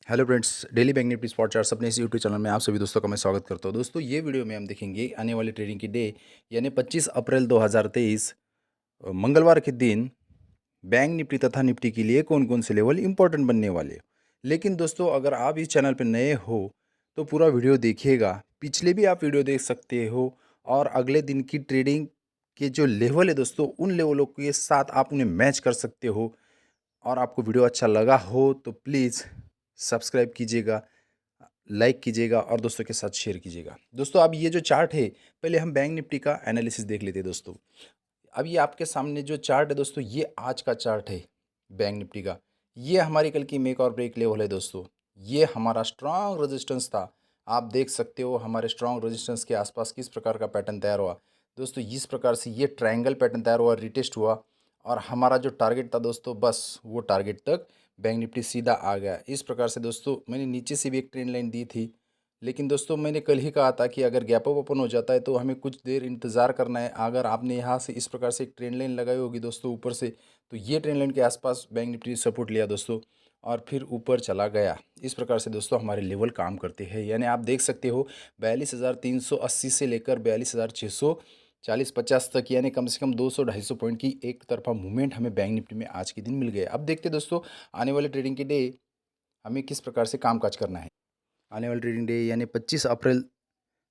Hello friends, daily bank Nifty spot charts अपने इस YouTube channel में आप सभी दोस्तों का मैं स्वागत करता हूं। दोस्तों, ये वीडियो में हम देखेंगे आने वाली ट्रेडिंग की डे यानी 25 अप्रैल 2023 मंगलवार के दिन बैंक निफ्टी तथा निफ्टी के लिए कौन कौन से लेवल इंपॉर्टेंट बनने वाले। लेकिन दोस्तों, अगर आप इस चैनल पर नए हो तो पूरा वीडियो देखिएगा। पिछले भी आप वीडियो देख सकते हो और अगले दिन की ट्रेडिंग के जो लेवल है दोस्तों, उन लेवलों के साथ आप उन्हें मैच कर सकते हो। और आपको वीडियो अच्छा लगा हो तो प्लीज़ सब्सक्राइब कीजिएगा, लाइक कीजिएगा और दोस्तों के साथ शेयर कीजिएगा। दोस्तों, अब ये जो चार्ट है, पहले हम बैंक निफ्टी का एनालिसिस देख लेते हैं दोस्तों। अब ये आपके सामने जो चार्ट है दोस्तों, ये आज का चार्ट है बैंक निफ्टी का। ये हमारी कल की मेक और ब्रेक लेवल है दोस्तों। ये हमारा स्ट्रांग रेजिस्टेंस था। आप देख सकते हो हमारे स्ट्रांग रेजिस्टेंस के आसपास किस प्रकार का पैटर्न तैयार हुआ दोस्तों। इस प्रकार से ये ट्रायंगल पैटर्न तैयार हुआ, रिटेस्ट हुआ और हमारा जो टारगेट था दोस्तों, बस वो टारगेट तक बैंक निफ्टी सीधा आ गया। इस प्रकार से दोस्तों, मैंने नीचे से भी एक ट्रेंड लाइन दी थी, लेकिन दोस्तों मैंने कल ही कहा था कि अगर गैप अप ओपन हो जाता है तो हमें कुछ देर इंतज़ार करना है। अगर आपने यहाँ से इस प्रकार से एक ट्रेंड लाइन लगाई होगी दोस्तों ऊपर से, तो ये ट्रेंड लाइन के आसपास बैंक निफ्टी सपोर्ट लिया दोस्तों और फिर ऊपर चला गया। इस प्रकार से दोस्तों हमारे लेवल काम करते हैं, यानी आप देख सकते हो 42,380 से लेकर 42,640-50 तक, यानी कम से कम 200-250 पॉइंट की एक तरफा मूवमेंट हमें बैंक निफ्टी में आज के दिन मिल गए। अब देखते हैं दोस्तों, आने वाले ट्रेडिंग के डे हमें किस प्रकार से कामकाज करना है। आने वाली ट्रेडिंग डे यानी 25 अप्रैल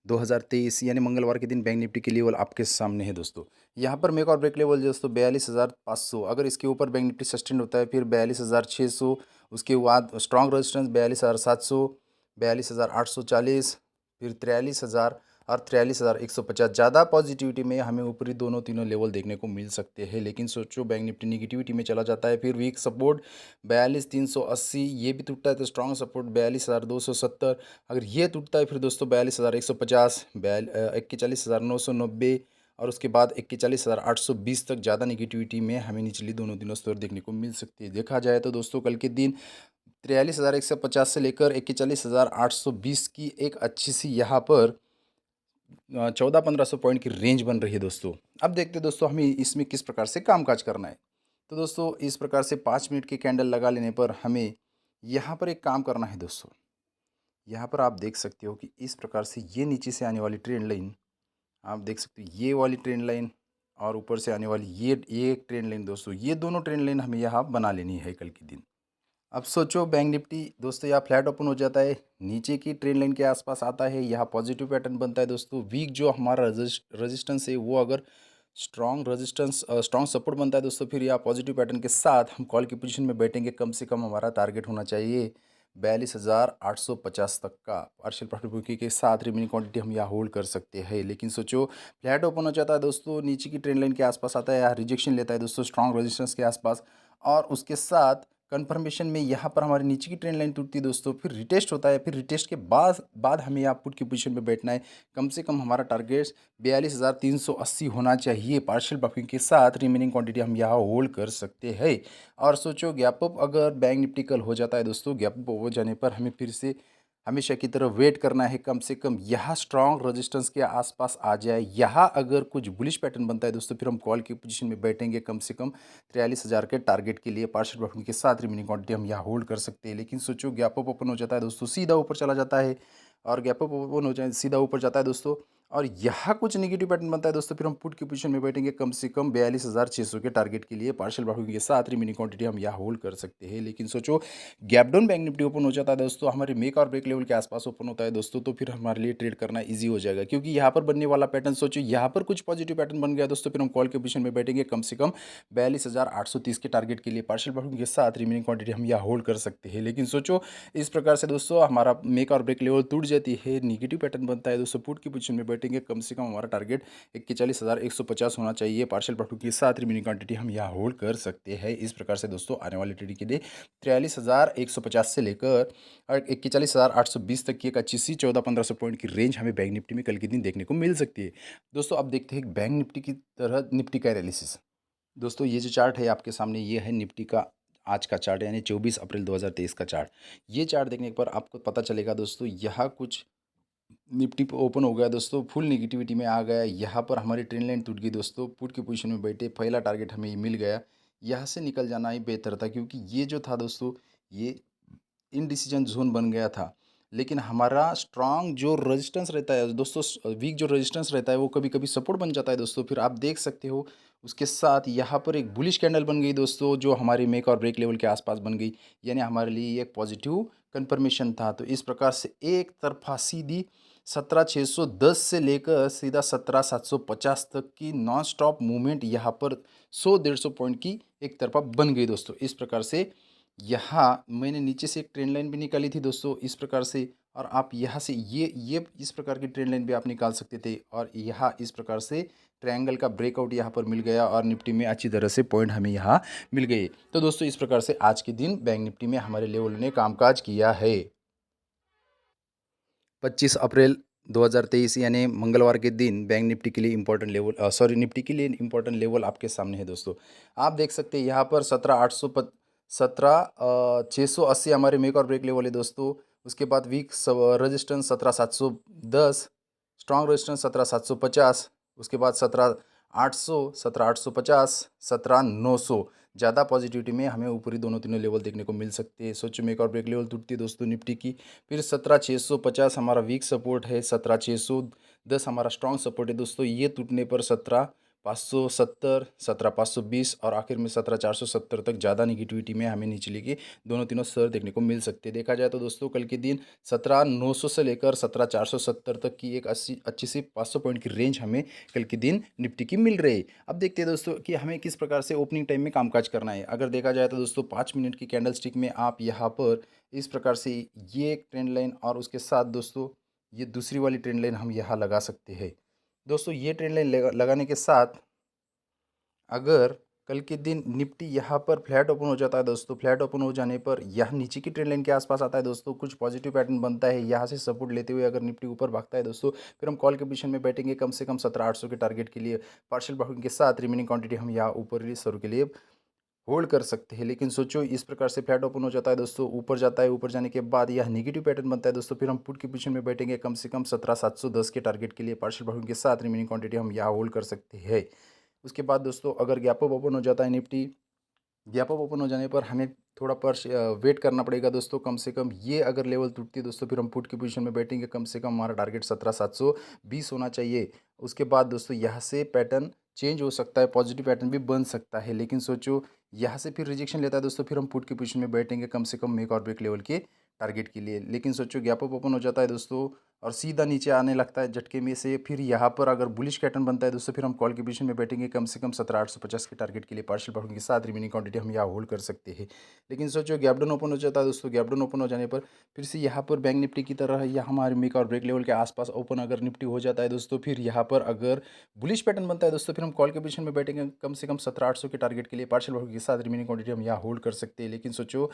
2023 यानी मंगलवार के दिन बैंक निफ्टी के लेवल आपके सामने है दोस्तों। यहाँ पर मेक और ब्रेक लेवल दोस्तों 42,500, अगर इसके ऊपर बैंक निफ्टी सस्टेन होता है फिर 42,600, उसके बाद स्ट्रॉन्ग रेजिस्टेंस 42,700, 42,840, फिर 43,000 और 43,150। ज़्यादा पॉजिटिविटी में हमें ऊपरी दोनों तीनों लेवल देखने को मिल सकते हैं, लेकिन सोचो बैंक निफ्टी निगेटिविटी में चला जाता है। फिर वीक सपोर्ट 42,380, ये भी टूटता है तो स्ट्रॉन्ग सपोर्ट 42,270, अगर ये टूटता है फिर दोस्तों 42,150, 41,990 और उसके बाद 41,820 तक ज़्यादा निगेटिविटी में हमें निचली दोनों तीनों स्तर देखने को मिल सकती है। देखा जाए तो दोस्तों कल के दिन 43,150 से लेकर 41,820 की एक अच्छी सी यहाँ पर 14-1500 पॉइंट की रेंज बन रही है दोस्तों। अब देखते हैं दोस्तों हमें इसमें किस प्रकार से कामकाज करना है। तो दोस्तों, इस प्रकार से 5 मिनट की कैंडल लगा लेने पर हमें यहाँ पर एक काम करना है दोस्तों। यहाँ पर आप देख सकते हो कि इस प्रकार से ये नीचे से आने वाली ट्रेंड लाइन, आप देख सकते हो ये वाली ट्रेंड लाइन और ऊपर से आने वाली ये एक ट्रेंड लाइन दोस्तों, ये दोनों ट्रेंड लाइन हमें यहाँ बना लेनी है कल के दिन। अब सोचो बैंक निफ्टी दोस्तों यहाँ फ्लैट ओपन हो जाता है, नीचे की ट्रेंड लाइन के आसपास आता है, यहाँ पॉजिटिव पैटर्न बनता है दोस्तों। वीक जो हमारा रेजिस्टेंस है वो अगर स्ट्रॉन्ग सपोर्ट बनता है दोस्तों, फिर यहाँ पॉजिटिव पैटर्न के साथ हम कॉल की पोजीशन में बैठेंगे। कम से कम हमारा टारगेट होना चाहिए 42,850 तक का। पार्शियल प्रॉफिट बुकिंग के साथ रिमेनिंग क्वांटिटी हम यहाँ होल्ड कर सकते हैं। लेकिन सोचो फ्लैट ओपन हो जाता है दोस्तों, नीचे की ट्रेंड लाइन के आसपास आता है, यहाँ रिजेक्शन लेता है दोस्तों स्ट्रॉन्ग रेजिस्टेंस के आसपास, और उसके साथ कंफर्मेशन में यहाँ पर हमारी नीचे की ट्रेंड लाइन टूटती है दोस्तों, फिर रिटेस्ट होता है, फिर रिटेस्ट के बाद बाद हमें यहाँ पुट की पोजीशन में बैठना है। कम से कम हमारा टारगेट 42,380 होना चाहिए। पार्शियल बफिंग के साथ रिमेनिंग क्वांटिटी हम यहाँ होल्ड कर सकते हैं। और सोचो गैप अप अगर बैंक निफ्टी कल हो जाता है दोस्तों, गैप अप हो जाने पर हमें फिर से हमेशा की तरह वेट करना है। कम से कम यहाँ स्ट्रॉन्ग रेजिस्टेंस के आसपास आ जाए, यहाँ अगर कुछ बुलिश पैटर्न बनता है दोस्तों, फिर हम कॉल की पोजीशन में बैठेंगे। कम से कम 43,000 के टारगेट के लिए पार्शियल बफिंग के साथ रिमेनिंग क्वांटिटी हम यहाँ होल्ड कर सकते हैं। लेकिन सोचो गैप अप ओपन हो जाता है दोस्तों, सीधा ऊपर चला जाता है, और गैप अप ओपन हो जाए सीधा ऊपर जाता है दोस्तों, और यहाँ कुछ नेगेटिव पैटर्न बनता है दोस्तों, फिर हम पुट की पोजीशन में बैठेंगे। कम से कम 42,600 के टारगेट के लिए पार्शियल बफिंग के साथ रिमेनिंग क्वांटिटी हम यहाँ होल्ड कर सकते हैं। लेकिन सोचो gap down bank Nifty open हो जाता है दोस्तों, हमारे मेक और ब्रेक लेवल के आसपास ओपन होता है दोस्तों, तो फिर हमारे लिए ट्रेड करना ईजी हो जाएगा। क्योंकि यहाँ पर बनने वाला पैटर्न सोचो, यहाँ पर कुछ पॉजिटिव पैटर्न बन गया दोस्तों, फिर हम कॉल के पोजीशन में बैठेंगे। कम से कम 42,830 के टारगेट के लिए पार्शियल बफिंग के साथ रिमेनिंग क्वांटिटी हम यहाँ होल्ड कर सकते हैं। लेकिन सोचो इस प्रकार से दोस्तों हमारा मेक और ब्रेक लेवल टूट जाती है, निगेटिव पैटर्न बनता है दोस्तों, पुट की पोजीशन में बैठेंगे। कम से कम हमारा टारगेट 41,150 होना चाहिए। पार्शियल प्रॉफिट के साथ रिमेनिंग क्वांटिटी हम यहाँ होल्ड कर सकते हैं। इस प्रकार से दोस्तों आने वाले ट्रेडिंग के लिए 43,150 से लेकर और 41,820 तक की एक अच्छी सी 14-1500 पॉइंट की रेंज हमें बैंक निफ्टी में कल के दिन देखने को मिल सकती है। दोस्तों, अब देखते हैं बैंक निफ्टी की तरह निफ्टी का एनालिसिस। दोस्तों, ये जो चार्ट है आपके सामने, ये है निफ्टी का आज का चार्ट, यानी 24 अप्रैल 2023 का चार्ट। ये चार्ट देखने पर आपको पता चलेगा दोस्तों, यहाँ कुछ निफ्टी पे ओपन हो गया दोस्तों, फुल नेगेटिविटी में आ गया। यहाँ पर हमारी ट्रेंड लाइन टूट गई दोस्तों, पुट की पोजीशन में बैठे, पहला टारगेट हमें मिल गया। यहाँ से निकल जाना ही बेहतर था, क्योंकि ये जो था दोस्तों, ये इनडिसीजन ज़ोन बन गया था। लेकिन हमारा स्ट्रॉन्ग जो रेजिस्टेंस रहता है दोस्तों, वीक जो रेजिस्टेंस रहता है वो कभी-कभी सपोर्ट बन जाता है दोस्तों। फिर आप देख सकते हो उसके साथ यहाँ पर एक बुलिश कैंडल बन गई दोस्तों, जो हमारे मेक और ब्रेक लेवल के आस-पास बन गई। यानी हमारे लिए ये एक पॉजिटिव कन्फर्मेशन था। तो इस प्रकार से एक तरफ़ा सीधी 17,610 से लेकर सीधा 17,750 तक की नॉन स्टॉप मूवमेंट यहाँ पर 100-150 पॉइंट की एक तरफ़ा बन गई दोस्तों। इस प्रकार से यहाँ मैंने नीचे से एक ट्रेंड लाइन भी निकाली थी दोस्तों इस प्रकार से, और आप यहाँ से ये इस प्रकार की ट्रेंड लाइन भी आप निकाल सकते थे, और यहाँ इस प्रकार से ट्रायंगल का ब्रेकआउट यहाँ पर मिल गया और निफ्टी में अच्छी तरह से पॉइंट हमें यहाँ मिल गए। तो दोस्तों इस प्रकार से आज के दिन बैंक निफ्टी में हमारे लेवल ने कामकाज किया है। 25 अप्रैल 2023 यानी मंगलवार के दिन बैंक निफ्टी के लिए इंपॉर्टेंट लेवल, सॉरी, निफ्टी के लिए इंपॉर्टेंट लेवल आपके सामने है दोस्तों। आप देख सकते हैं यहाँ पर 17,680 हमारे मेक और ब्रेक लेवल है दोस्तों। उसके बाद वीक रजिस्टेंस 17,710, स्ट्रॉन्ग रेजिस्टेंस 17,750, उसके बाद 17,800, 17,850, 17,900। ज़्यादा पॉजिटिविटी में हमें ऊपरी दोनों तीनों लेवल देखने को मिल सकते हैं। सोचो मेक और ब्रेक लेवल टूटती है दोस्तों निफ्टी की। फिर 17,650 हमारा वीक सपोर्ट है, 17,610 हमारा स्ट्रॉन्ग सपोर्ट है दोस्तों। ये टूटने पर 17,570, 17,520 और आखिर में 17,470 तक ज़्यादा निगेटिविटी में हमें निचले के दोनों तीनों स्तर देखने को मिल सकते हैं। देखा जाए तो दोस्तों कल के दिन 17,900 से लेकर 17,470 तक की एक अच्छी सी 500 पॉइंट की रेंज हमें कल के दिन निफ्टी की मिल रही है। अब देखते हैं दोस्तों कि हमें किस प्रकार से ओपनिंग टाइम में कामकाज करना है। अगर देखा जाए तो दोस्तों 5 मिनट की कैंडल स्टिक में आप यहाँ पर इस प्रकार से ये एक ट्रेंड लाइन और उसके साथ दोस्तों ये दूसरी वाली ट्रेंड लाइन हम यहाँ लगा सकते हैं। दोस्तों ये ट्रेंड लाइन लगाने के साथ अगर कल के दिन निफ्टी यहाँ पर फ्लैट ओपन हो जाता है दोस्तों, फ्लैट ओपन हो जाने पर यह नीचे की ट्रेंड लाइन के आसपास आता है दोस्तों, कुछ पॉजिटिव पैटर्न बनता है, यहाँ से सपोर्ट लेते हुए अगर निफ्टी ऊपर भागता है दोस्तों, फिर हम कॉल के पोजीशन में बैठेंगे कम से कम 17,800 के टारगेट के लिए। पार्शियल बाउंडिंग के साथ रिमेनिंग क्वांटिटी हम यहाँ ऊपर सर के लिए होल्ड कर सकते हैं। लेकिन सोचो इस प्रकार से फ्लैट ओपन हो जाता है दोस्तों, ऊपर जाता है, ऊपर जाने के बाद यह नेगेटिव पैटर्न बनता है दोस्तों, फिर हम पुट की पोजीशन में बैठेंगे कम से कम 17,710 के टारगेट के लिए। पार्शियल बाउंडिंग के साथ रिमेनिंग क्वांटिटी हम यहाँ होल्ड कर सकते हैं। उसके बाद दोस्तों अगर गैप अप ओपन हो जाता है निफ्टी, गैप अप ओपन हो जाने पर हमें थोड़ा वेट करना पड़ेगा दोस्तों। कम से कम ये अगर लेवल टूटती है दोस्तों, फिर हम पुट की पोजीशन में बैठेंगे, कम से कम हमारा टारगेट 17,720 होना चाहिए। उसके बाद दोस्तों यहाँ से पैटर्न चेंज हो सकता है, पॉजिटिव पैटर्न भी बन सकता है। लेकिन सोचो यहाँ से फिर रिजेक्शन लेता है दोस्तों, फिर हम पुट की पोजीशन में बैठेंगे कम से कम मेक और ब्रेक लेवल के टारगेट के लिए। लेकिन सोचो गैप अप ओपन हो जाता है दोस्तों और सीधा नीचे आने लगता है झटके में से, फिर यहाँ पर अगर बुलिश पैटर्न बनता है दोस्तों, फिर हम कॉल की पोजीशन में बैठेंगे कम से कम 17,850 के टारगेट के लिए। पार्शियल बाउंडिंग के साथ रिमेनिंग क्वांटिटी हम यहाँ होल्ड कर सकते हैं। लेकिन सोचो गैप डाउन ओपन हो जाता है दोस्तों, गैप डाउन ओपन हो जाने पर फिर से यहाँ पर बैंक निफ्टी की तरह या हमारे मेक और ब्रेक लेवल के आसपास ओपन अगर निफ्टी हो जाता है दोस्तों, फिर यहाँ पर अगर बुलिश पैटर्न बनता है दोस्तों, फिर हम कॉल के पोजीशन में बैठेंगे कम से कम 17,800 के टारगेट के लिए। पार्शियल बाउंडिंग के साथ रिमेनिंग क्वांटिटी हम यहाँ होल्ड कर सकते हैं। लेकिन सोचो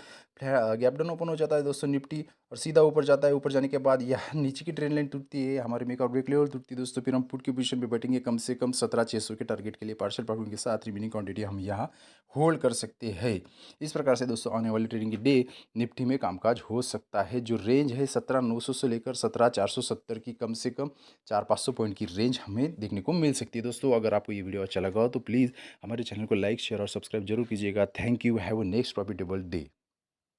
गैप डाउन ओपन हो जाता है दोस्तों निफ्टी और सीधा ऊपर जाता है, ऊपर जाने के बाद यह नीचे की ट्रेंड लाइन टूटती है, हमारे मेक और ब्रेक लेवल टूटती है दोस्तों, फिर हम पुट की पोजीशन पे बैठेंगे कम से कम 17,600 के टारगेट के लिए। पार्शियल प्रॉफिट के साथ रिमेनिंग क्वांटिटी हम यहाँ होल्ड कर सकते हैं। इस प्रकार से दोस्तों आने वाली ट्रेडिंग की डे निफ्टी में कामकाज हो सकता है। जो रेंज है 17,900 से लेकर 17,470 की कम से कम 400-500 पॉइंट की रेंज हमें देखने को मिल सकती है। दोस्तों अगर आपको ये वीडियो अच्छा लगा हो तो प्लीज़ हमारे चैनल को लाइक, शेयर और सब्सक्राइब जरूर कीजिएगा। Thank you, have a next profitable day.